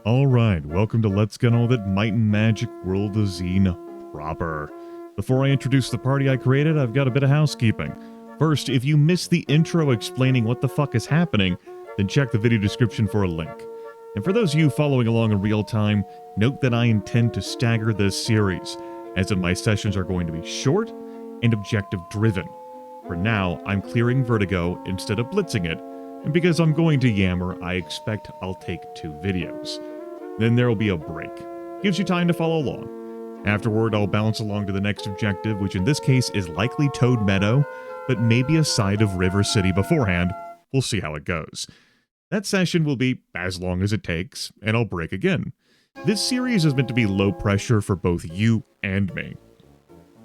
Alright, welcome to Let's Get All That Might and Magic World of Xeen proper. Before I introduce the party I created, I've got a bit of housekeeping. First, if you missed the intro explaining what the fuck is happening, then check the video description for a link. And for those of you following along in real time, note that I intend to stagger this series, as in my sessions are going to be short and objective driven. For now, I'm clearing Vertigo instead of blitzing it, and because I'm going to Yammer, I expect I'll take 2 videos. Then there will be a break. Gives you time to follow along. Afterward, I'll bounce along to the next objective, which in this case is likely Toad Meadow, but maybe a side of River City beforehand. We'll see how it goes. That session will be as long as it takes, and I'll break again. This series is meant to be low pressure for both you and me.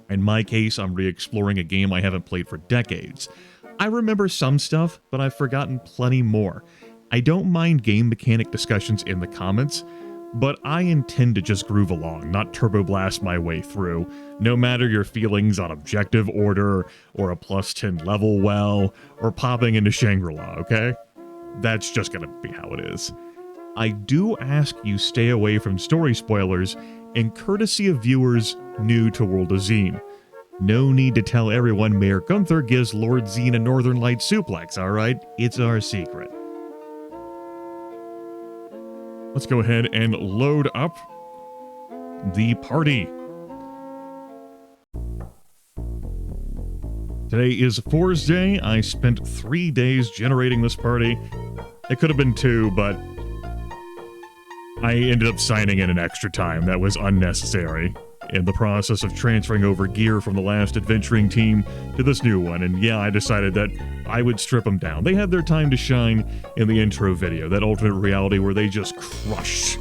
In my case, I'm re-exploring a game I haven't played for decades. I remember some stuff, but I've forgotten plenty more. I don't mind game mechanic discussions in the comments, but I intend to just groove along, not turbo blast my way through, no matter your feelings on objective order, or a +10 level well, or popping into Shangri-La, okay? That's just gonna be how it is. I do ask you stay away from story spoilers, and courtesy of viewers new to World of Xeen. No need to tell everyone Mayor Gunther gives Lord Xeen a Northern Light suplex, alright? It's our secret. Let's go ahead and load up the party. Today is Thursday. I spent 3 days generating this party. It could have been 2, but I ended up signing in an extra time that was unnecessary in the process of transferring over gear from the last adventuring team to this new one. And yeah, I decided that I would strip them down. They had their time to shine in the intro video, that alternate reality where they just crushed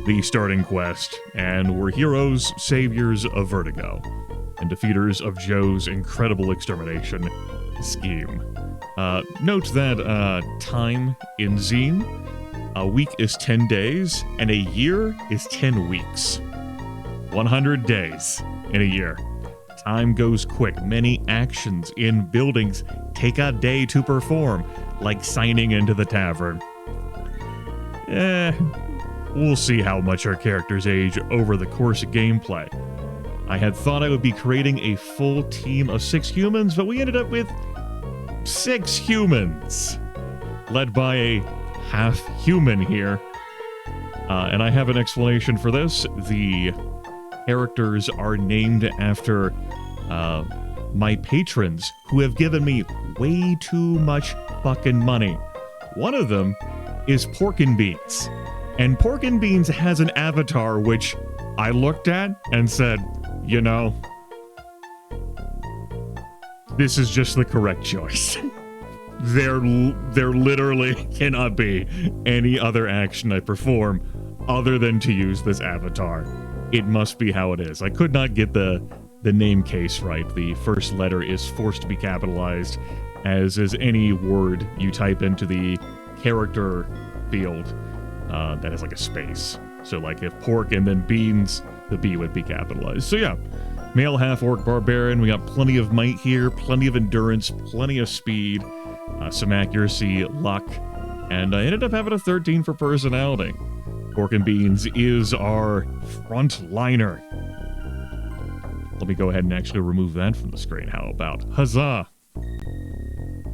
the starting quest and were heroes, saviors of Vertigo, and defeaters of Joe's incredible extermination scheme. Note that time in Xeen, a week is 10 days, and a year is 10 weeks. 100 days in a year. Time goes quick. Many actions in buildings take a day to perform, like signing into the tavern. We'll see how much our characters age over the course of gameplay. I had thought I would be creating a full team of 6 humans, but we ended up with 6 humans, led by a half-human here. And I have an explanation for this. The characters are named after my patrons who have given me way too much fucking money. One of them is Pork and Beans. And Pork and Beans has an avatar which I looked at and said, you know, this is just the correct choice. There literally cannot be any other action I perform other than to use this avatar. It must be how it is. I could not get the name case right. The first letter is forced to be capitalized, as is any word you type into the character field that has like a space. So like if pork and then beans, the B would be capitalized. So yeah, male half-orc barbarian. We got plenty of might here, plenty of endurance, plenty of speed, some accuracy, luck, and I ended up having a 13 for personality. Pork and Beans is our frontliner. Let me go ahead and actually remove that from the screen. How about? Huzzah!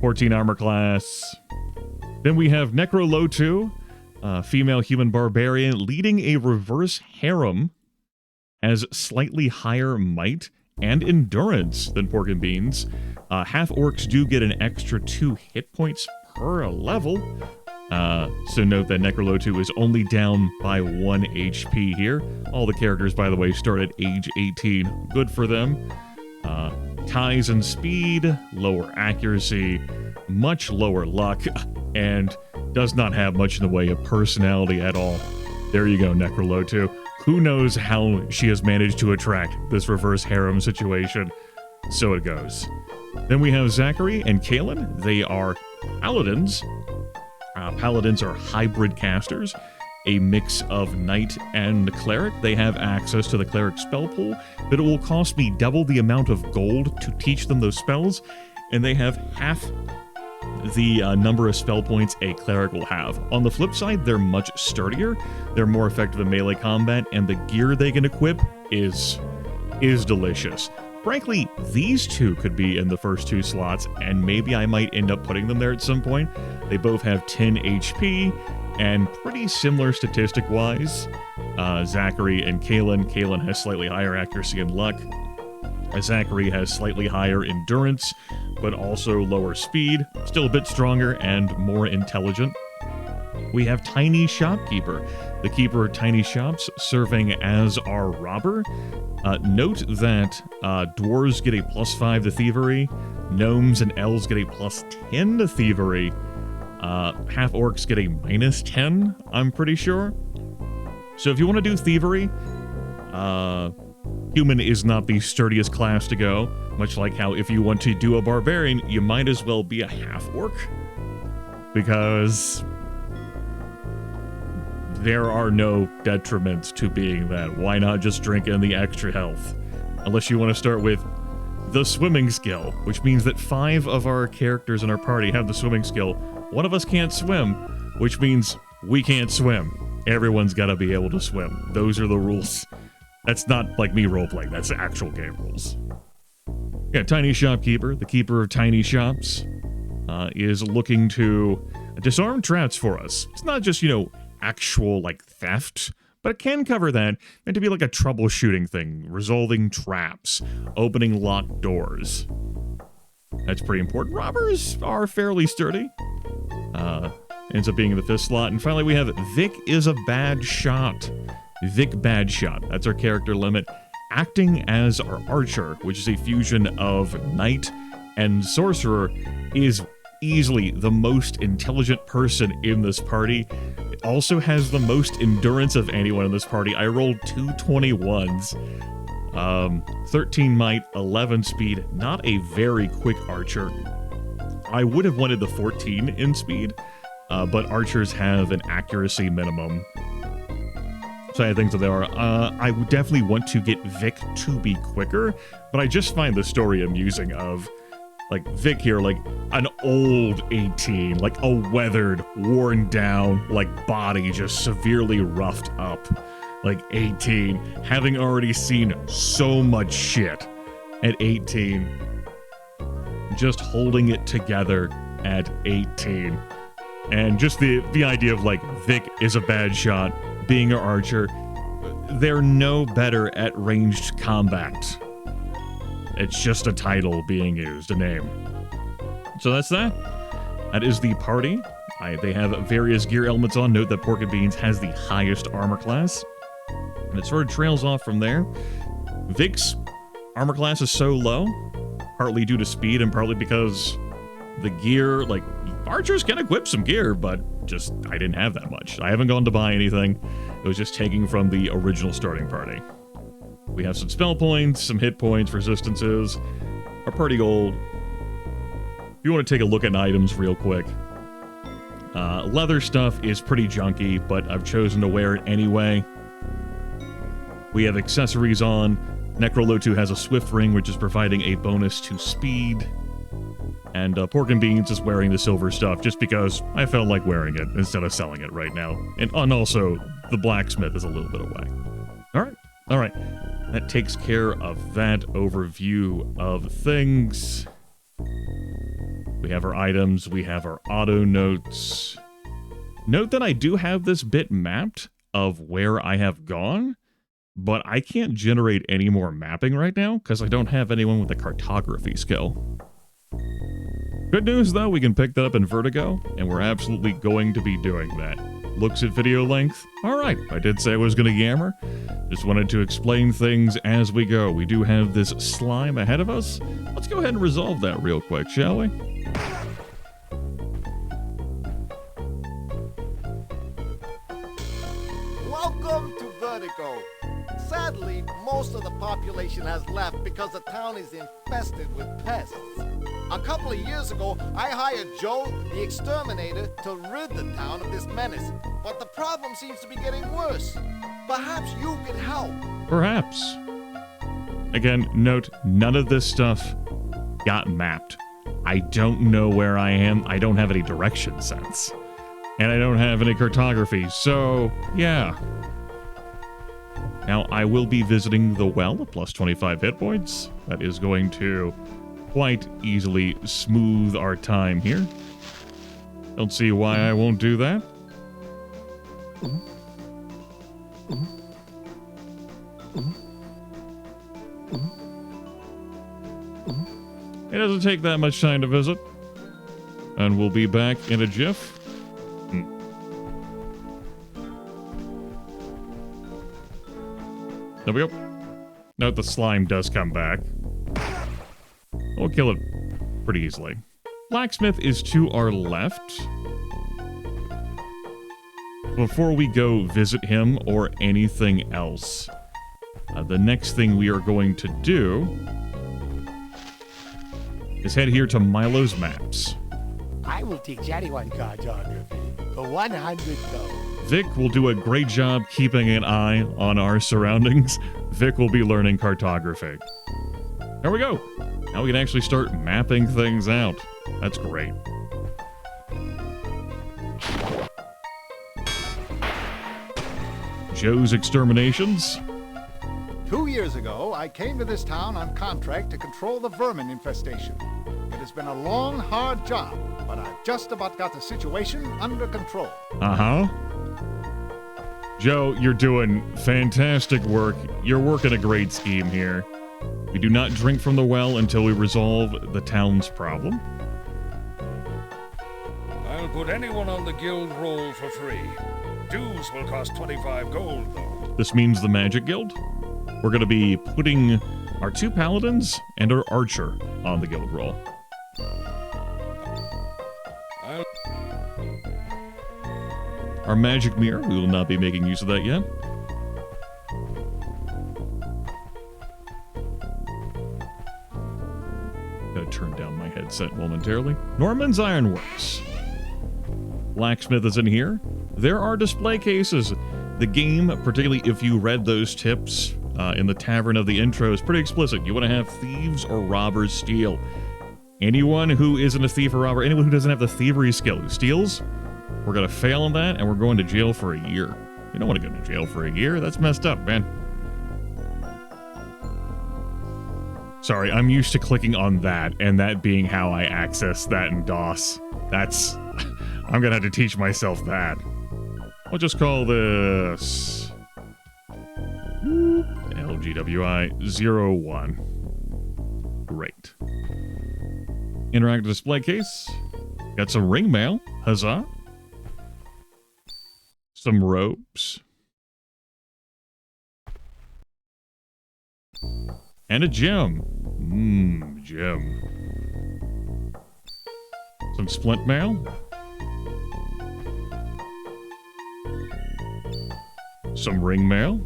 14 armor class. Then we have Necrolotu, female human barbarian, leading a reverse harem, has slightly higher might and endurance than Pork and Beans. Half-orcs do get an extra 2 hit points per level. So note that Necrolotu is only down by 1 HP here. All the characters, by the way, start at age 18. Good for them. Ties and speed, lower accuracy, much lower luck, and does not have much in the way of personality at all. There you go, Necrolotu. Who knows how she has managed to attract this reverse harem situation. So it goes. Then we have Zachary and Kaelin. They are paladins. Paladins are hybrid casters, a mix of knight and cleric. They have access to the cleric spell pool, but it will cost me double the amount of gold to teach them those spells, and they have half the number of spell points a cleric will have. On the flip side, they're much sturdier, they're more effective in melee combat, and the gear they can equip is delicious. Frankly, these two could be in the first 2 slots, and maybe I might end up putting them there at some point. They both have 10 HP, and pretty similar statistic-wise. Zachary and Kalen. Kalen has slightly higher accuracy and luck. Zachary has slightly higher endurance, but also lower speed, still a bit stronger and more intelligent. We have Tiny Shopkeeper, the keeper of tiny shops, serving as our robber. Note that dwarves get a +5 to thievery, gnomes and elves get a +10 to thievery, half-orcs get a -10, I'm pretty sure. So if you want to do thievery, human is not the sturdiest class to go, much like how if you want to do a barbarian, you might as well be a half-orc, because there are no detriments to being that. Why not just drink in the extra health? Unless you want to start with the swimming skill, which means that 5 of our characters in our party have the swimming skill. One of us can't swim, which means we can't swim. Everyone's got to be able to swim. Those are the rules. That's not like me roleplaying, that's actual game rules. Yeah, Tiny Shopkeeper, the keeper of tiny shops, is looking to disarm traps for us. It's not just, actual, theft, but it can cover that, meant to be like a troubleshooting thing, resolving traps, opening locked doors. That's pretty important. Robbers are fairly sturdy. Ends up being in the 5th slot. And finally, we have Vic is a bad shot. Vic Bad Shot. That's our character limit. Acting as our archer, which is a fusion of knight and sorcerer, is easily the most intelligent person in this party. It also has the most endurance of anyone in this party. I rolled 2 21s. 13 might, 11 speed. Not a very quick archer. I would have wanted the 14 in speed, but archers have an accuracy minimum. So I think that they are. I would definitely want to get Vic to be quicker, but I just find the story amusing of, Vic here, an old 18, a weathered, worn down, body just severely roughed up, 18, having already seen so much shit at 18, just holding it together at 18. And just the idea of, Vic is a bad shot, being an archer, they're no better at ranged combat. It's just a title being used, a name. So that's that. That is the party. They have various gear elements on. Note that Pork and Beans has the highest armor class. And it sort of trails off from there. Vic's armor class is so low, partly due to speed and partly because the gear, archers can equip some gear, but just, I didn't have that much. I haven't gone to buy anything. It was just taking from the original starting party. We have some spell points, some hit points, resistances, our party gold. If you want to take a look at items real quick, leather stuff is pretty junky, but I've chosen to wear it anyway. We have accessories on. Necrolotu has a swift ring, which is providing a bonus to speed. And Pork and Beans is wearing the silver stuff just because I felt like wearing it instead of selling it right now. And also, the blacksmith is a little bit away. All right. That takes care of that overview of things. We have our items. We have our auto notes. Note that I do have this bit mapped of where I have gone, but I can't generate any more mapping right now because I don't have anyone with a cartography skill. Good news, though, we can pick that up in Vertigo, and we're absolutely going to be doing that. Looks at video length. All right, I did say I was going to yammer. Just wanted to explain things as we go. We do have this slime ahead of us. Let's go ahead and resolve that real quick, shall we? Welcome to Vertigo. Sadly, most of the population has left because the town is infested with pests. A couple of years ago, I hired Joe, the exterminator, to rid the town of this menace. But the problem seems to be getting worse. Perhaps you could help. Perhaps. Again, note, none of this stuff got mapped. I don't know where I am. I don't have any direction sense. And I don't have any cartography, so yeah. Now, I will be visiting the well, plus 25 hit points. That is going to quite easily smooth our time here. Don't see why I won't do that. It doesn't take that much time to visit. And we'll be back in a jiff. There we go. Note the slime does come back. We'll kill it pretty easily. Blacksmith is to our left. Before we go visit him or anything else, the next thing we are going to do is head here to Milo's Maps. I will teach anyone cartography for 100 gold. Vic will do a great job keeping an eye on our surroundings. Vic will be learning cartography. There we go. Now we can actually start mapping things out. That's great. Joe's exterminations. 2 years ago, I came to this town on contract to control the vermin infestation. It has been a long, hard job, but I've just about got the situation under control. Uh-huh. Joe, you're doing fantastic work. You're working a great scheme here. We do not drink from the well until we resolve the town's problem. I'll put anyone on the guild roll for free. Dues will cost 25 gold, though. This means the Magic Guild. We're going to be putting our 2 paladins and our archer on the guild roll. Our magic mirror, we will not be making use of that yet. Gotta turn down my headset momentarily. Norman's Ironworks. Blacksmith is in here. There are display cases. The game, particularly if you read those tips in the tavern of the intro, is pretty explicit. You want to have thieves or robbers steal. Anyone who isn't a thief or robber, anyone who doesn't have the thievery skill who steals, we're going to fail on that, and we're going to jail for a year. You don't want to go to jail for a year. That's messed up, man. Sorry, I'm used to clicking on that, and that being how I access that in DOS. That's... I'm going to have to teach myself that. We'll just call this... LGWI 01. Great. Interactive display case. Got some ring mail. Huzzah. Some robes. And a gem. Gem. Some splint mail. Some ring mail.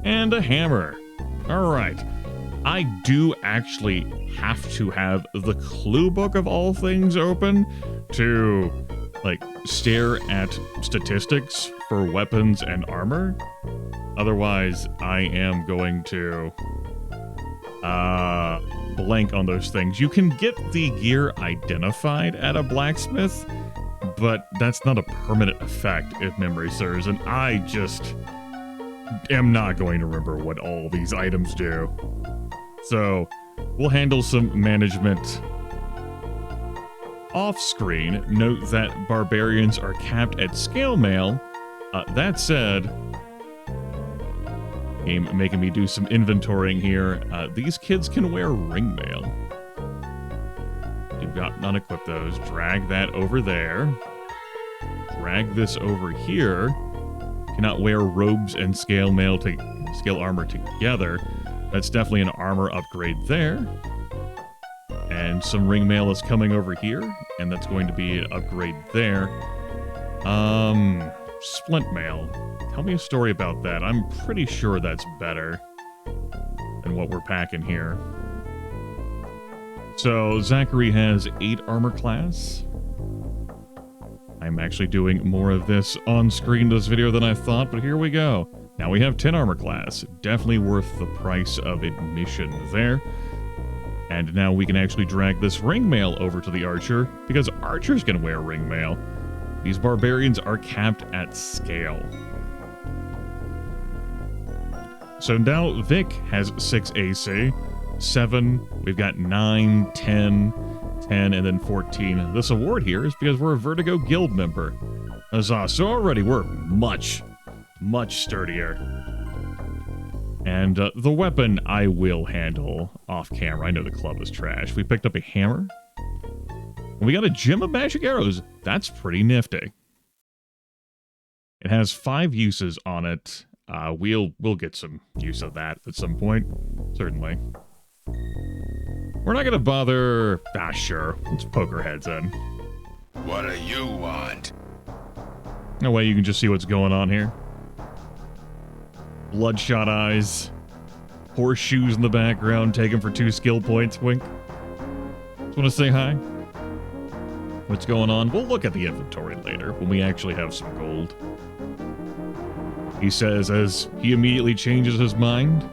And a hammer. Alright. I do actually have to have the clue book of all things open to, like, stare at statistics for weapons and armor. Otherwise, I am going to blank on those things. You can get the gear identified at a blacksmith, but that's not a permanent effect if memory serves, and I just am not going to remember what all these items do. So, we'll handle some management off-screen. Note that barbarians are capped at scale mail. That said, game making me do some inventorying here. These kids can wear ring mail. Do not equip those. Drag that over there. Drag this over here. Cannot wear robes and scale armor together. That's definitely an armor upgrade there. And some ring mail is coming over here, and that's going to be an upgrade there. Splint mail. Tell me a story about that. I'm pretty sure that's better than what we're packing here. So Zachary has 8 armor class. I'm actually doing more of this on screen this video than I thought, but here we go. Now we have 10 armor class. Definitely worth the price of admission there. And now we can actually drag this ring mail over to the archer, because archers can wear ring mail. These barbarians are capped at scale. So now Vic has 6 AC, 7, we've got 9, 10, 10, and then 14. This award here is because we're a Vertigo guild member. Huzzah. So already we're much, much sturdier. And the weapon I will handle off camera. I know the club is trash. We picked up a hammer. And we got a gem of magic arrows. That's pretty nifty. It has 5 uses on it. We'll get some use of that at some point. Certainly. We're not gonna bother... sure. Let's poke our heads in. What do you want? No way you can just see what's going on here. Bloodshot eyes. Horseshoes in the background, taken for 2 skill points, wink. Just want to say hi. What's going on? We'll look at the inventory later, when we actually have some gold. He says as he immediately changes his mind.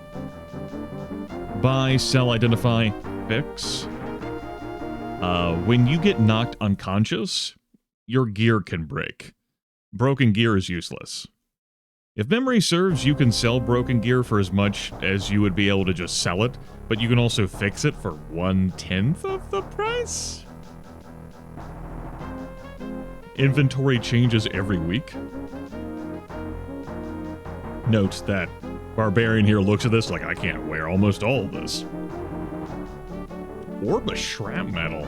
Buy, sell, identify, fix. When you get knocked unconscious, your gear can break. Broken gear is useless. If memory serves, you can sell broken gear for as much as you would be able to just sell it, but you can also fix it for 1/10 of the price? Inventory changes every week. Note that Barbarian here looks at this like, I can't wear almost all of this. Orb of shrapnel.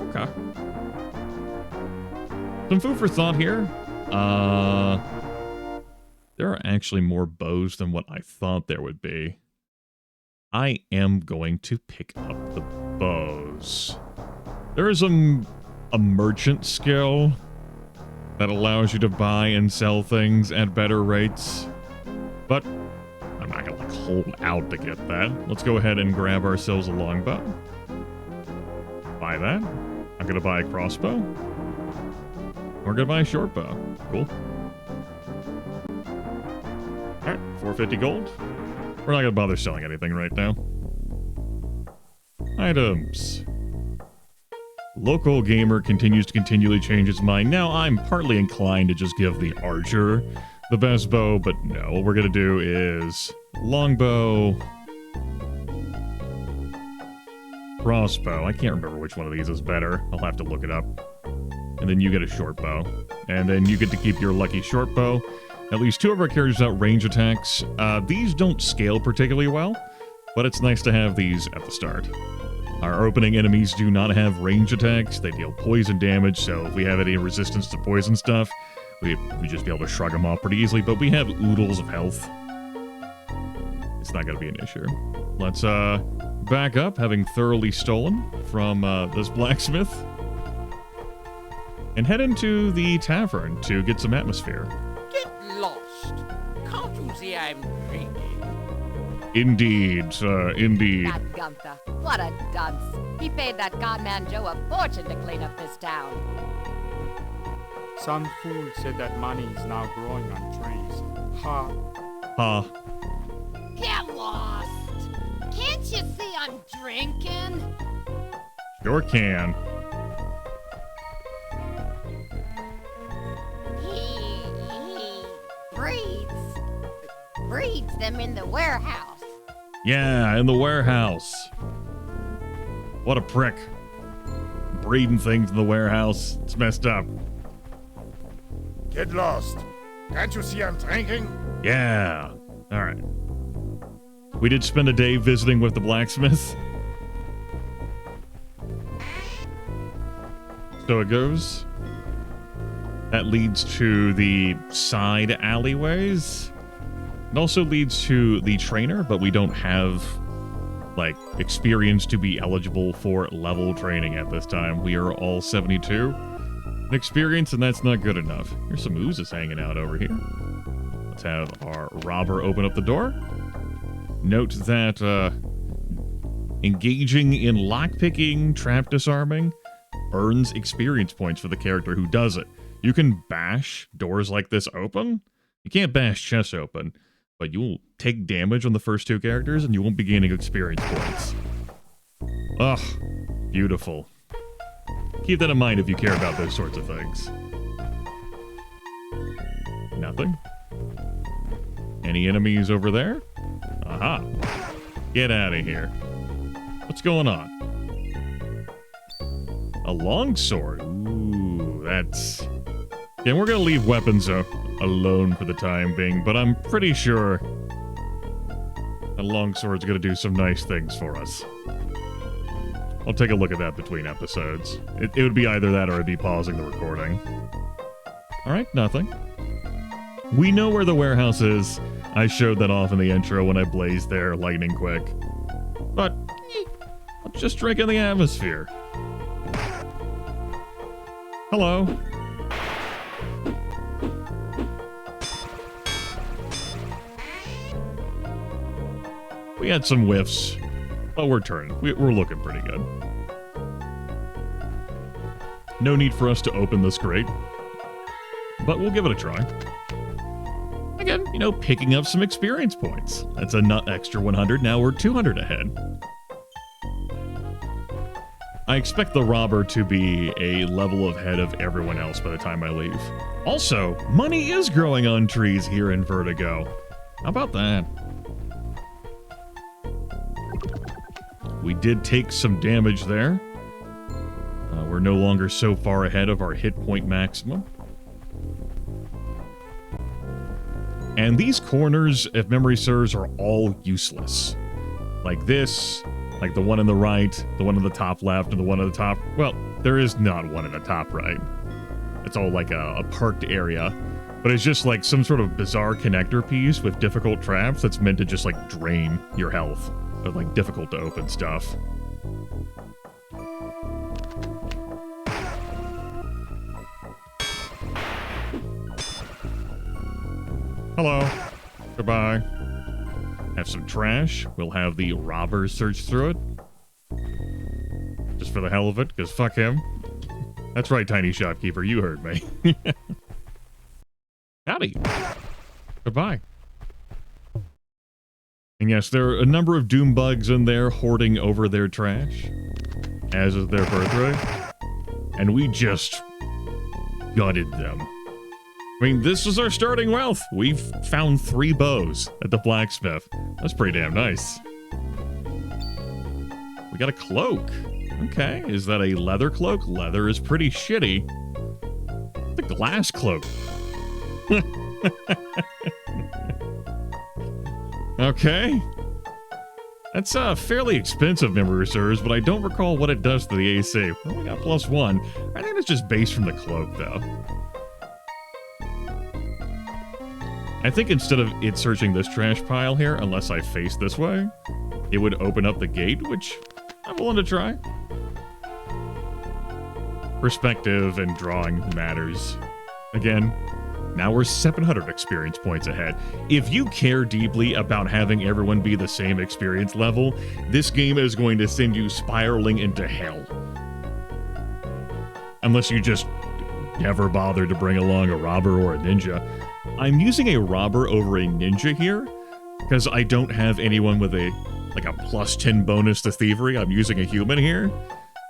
Okay. Some food for thought here. There are actually more bows than what I thought there would be. I am going to pick up the bows. There is a merchant skill that allows you to buy and sell things at better rates, but I'm not gonna hold out to get that. Let's go ahead and grab ourselves a longbow. Buy that. I'm gonna buy a crossbow. We're gonna buy a short bow. Cool. Alright, 450 gold. We're not gonna bother selling anything right now. Items. Local gamer continues to continually change his mind. Now I'm partly inclined to just give the archer the best bow, but no, what we're gonna do is longbow, crossbow. I can't remember which one of these is better. I'll have to look it up. And then you get a short bow. And then you get to keep your lucky short bow. At least 2 of our characters out range attacks. These don't scale particularly well, but it's nice to have these at the start. Our opening enemies do not have range attacks. They deal poison damage, so if we have any resistance to poison stuff, we just be able to shrug them off pretty easily, but we have oodles of health. It's not going to be an issue. Let's back up, having thoroughly stolen from this blacksmith, and head into the tavern to get some atmosphere. Get lost. Can't you see I'm drinking? Indeed, sir, indeed. That Gunther, what a dunce. He paid that godman Joe a fortune to clean up this town. Some fool said that money is now growing on trees. Ha. Ha. Get lost. Can't you see I'm drinking? Sure can. He breeds them in the warehouse. Yeah, in the warehouse. What a prick. Breeding things in the warehouse. It's messed up. Get lost. Can't you see I'm drinking? Yeah. All right. We did spend a day visiting with the blacksmith. So it goes. That leads to the side alleyways. It also leads to the trainer, but we don't have, like, experience to be eligible for level training at this time. We are all 72 in experience, and that's not good enough. Here's some oozes hanging out over here. Let's have our robber open up the door. Note that engaging in lockpicking, trap disarming, earns experience points for the character who does it. You can bash doors like this open. You can't bash chests open, but you will take damage on the first 2 characters and you won't be gaining experience points. Ugh, beautiful. Keep that in mind if you care about those sorts of things. Nothing. Any enemies over there? Aha. Get out of here. What's going on? A longsword. Ooh, that's... Yeah, we're gonna leave weapons alone for the time being, but I'm pretty sure a longsword's gonna do some nice things for us. I'll take a look at that between episodes. It would be either that or I'd be pausing the recording. Alright, nothing. We know where the warehouse is. I showed that off in the intro when I blazed there lightning quick. But, let's just drink in the atmosphere. Hello. We had some whiffs, but we're turning. We're looking pretty good. No need for us to open this crate, but we'll give it a try. Again, you know, picking up some experience points. That's a nut extra 100. Now we're 200 ahead. I expect the robber to be a level ahead of everyone else by the time I leave. Also, money is growing on trees here in Vertigo. How about that? We did take some damage there. We're no longer so far ahead of our hit point maximum. And these corners, if memory serves, are all useless. Like this, like the one on the right, the one on the top left, and the one on the top... Well, there is not one in the top right. It's all like a parked area. But it's just like some sort of bizarre connector piece with difficult traps that's meant to just like drain your health. Of like difficult to open stuff. Hello. Goodbye. Have some trash. We'll have the robber search through it. Just for the hell of it, because fuck him. That's right, tiny shopkeeper. You heard me. Howdy. Goodbye. And yes, there are a number of doom bugs in there hoarding over their trash, as is their birthright. And we just gutted them. I mean, this is our starting wealth. We've found 3 bows at the blacksmith. That's pretty damn nice. We got a cloak. Okay, is that a leather cloak? Leather is pretty shitty. The glass cloak. Okay. That's fairly expensive, memory serves, but I don't recall what it does to the AC. Well, we got +1. I think it's just based from the cloak, though. I think instead of it searching this trash pile here, unless I face this way, it would open up the gate, which I'm willing to try. Perspective and drawing matters. Again, now we're 700 experience points ahead. If you care deeply about having everyone be the same experience level, this game is going to send you spiraling into hell. Unless you just never bother to bring along a robber or a ninja. I'm using a robber over a ninja here, because I don't have anyone with a +10 bonus to thievery. I'm using a human here.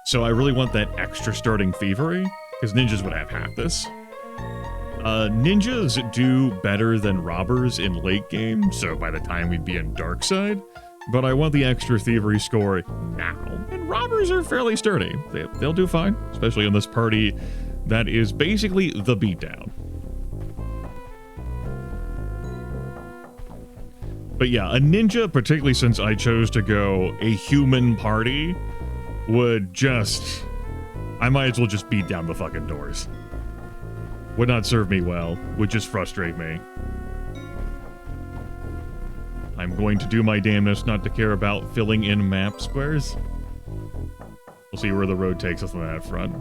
So I really want that extra starting thievery, because ninjas would have half this. Ninjas do better than robbers in late game, so by the time we'd be in dark side, but I want the extra thievery score now. And robbers are fairly sturdy. They'll do fine, especially in this party that is basically the beatdown. But yeah, a ninja, particularly since I chose to go a human party, would just... I might as well just beat down the fucking doors. Would not serve me well, would just frustrate me. I'm going to do my damnedest not to care about filling in map squares. We'll see where the road takes us on that front.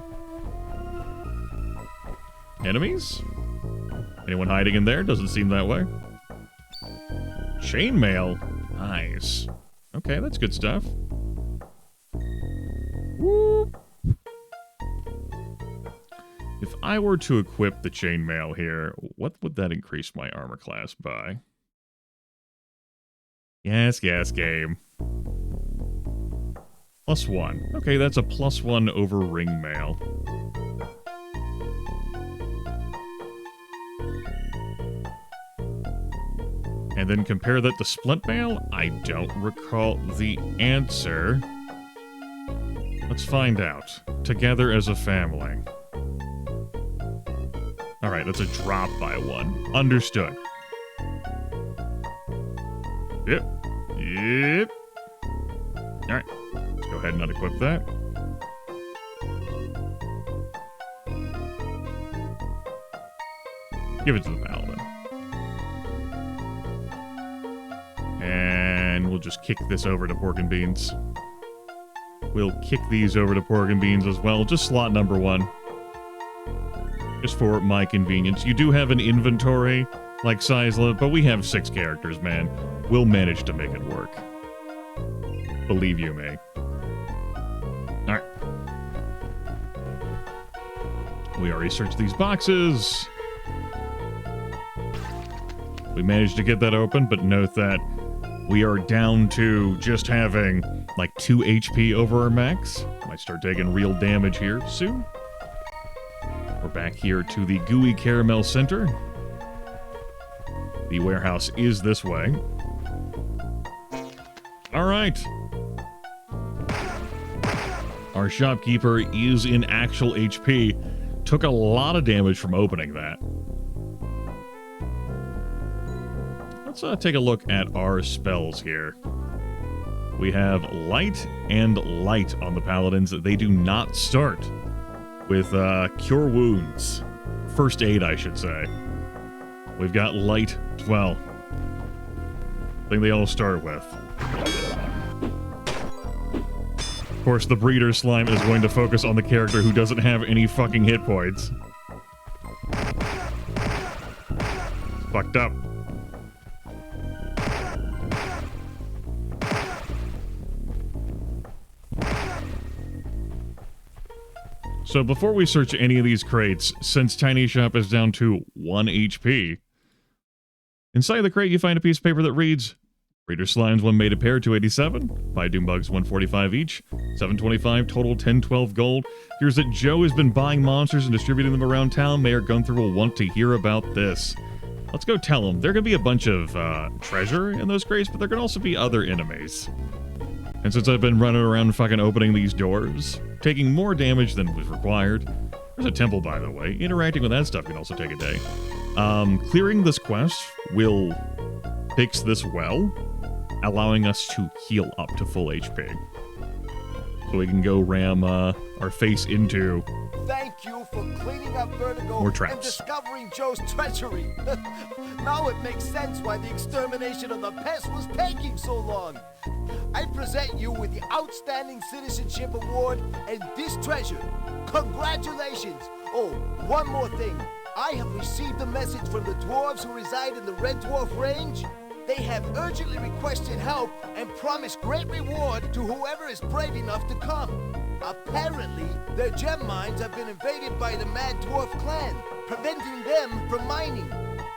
Enemies? Anyone hiding in there? Doesn't seem that way. Chainmail? Nice. Okay, that's good stuff. Whoop. If I were to equip the chainmail here, what would that increase my armor class by? Yes, game. +1. Okay, that's a +1 over ring mail. And then compare that to split mail? I don't recall the answer. Let's find out. Together as a family. Alright, that's a drop by 1. Understood. Yep. Yep. Alright. Let's go ahead and unequip that. Give it to the paladin. And we'll just kick this over to pork and beans. We'll kick these over to pork and beans as well. Just slot number 1. Just for my convenience. You do have an inventory like Sizla, but we have 6 characters, man. We'll manage to make it work. Believe you me. Alright. We already searched these boxes. We managed to get that open, but note that we are down to just having like 2 HP over our max. Might start taking real damage here soon. We're back here to the Gooey Caramel Center. The warehouse is this way. All right. Our shopkeeper is in actual HP. Took a lot of damage from opening that. Let's take a look at our spells here. We have light and light on the paladins. They do not start with cure wounds. First aid, I should say. We've got light as well. Thing they all start with. Of course, the breeder slime is going to focus on the character who doesn't have any fucking hit points. Fucked up. So before we search any of these crates, since Tiny Shop is down to 1 HP, inside the crate you find a piece of paper that reads, Breeder Slimes 1 made a pair, 287. 5 Doom Bugs, 145 each. 725 total, 1012 gold. Here's that Joe has been buying monsters and distributing them around town. Mayor Gunther will want to hear about this. Let's go tell him. There are going to be a bunch of treasure in those crates, but there can also be other enemies. And since I've been running around fucking opening these doors, taking more damage than was required. There's a temple, by the way. Interacting with that stuff can also take a day. Clearing this quest will fix this well, allowing us to heal up to full HP. So we can go ram our face into... Thank you for cleaning up Vertigo more traps. And discovering Joe's treachery. Now it makes sense why the extermination of the pests was taking so long. I present you with the Outstanding Citizenship Award and this treasure. Congratulations! Oh, one more thing. I have received a message from the dwarves who reside in the Red Dwarf Range. They have urgently requested help and promised great reward to whoever is brave enough to come. Apparently, their gem mines have been invaded by the Mad Dwarf clan, preventing them from mining.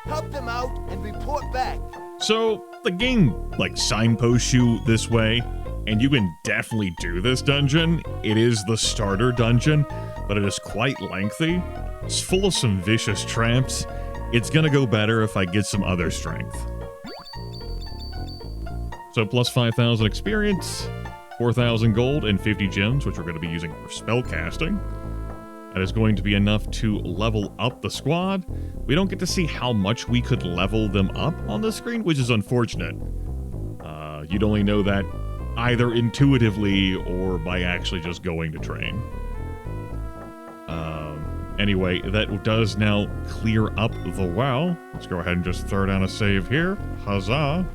Help them out and report back. So, the game, like, signposts you this way, and you can definitely do this dungeon. It is the starter dungeon, but it is quite lengthy. It's full of some vicious traps. It's gonna go better if I get some other strength. So, plus 5,000 experience, 4,000 gold, and 50 gems, which we're going to be using for spell casting. That is going to be enough to level up the squad. We don't get to see how much we could level them up on the screen, which is unfortunate. You'd only know that either intuitively or by actually just going to train. Anyway, that does now clear up the well. Let's go ahead and just throw down a save here. Huzzah!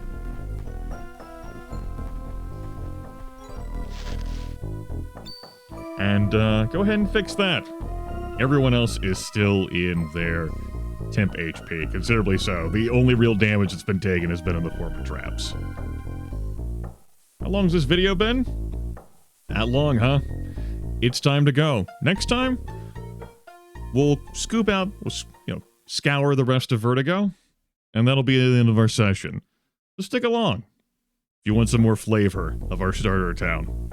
And go ahead and fix that. Everyone else is still in their temp HP, considerably so. The only real damage that's been taken has been in the form of traps. How long's this video been? That long, huh? It's time to go. Next time, we'll scoop out, scour the rest of Vertigo, and that'll be the end of our session. So stick along if you want some more flavor of our starter town.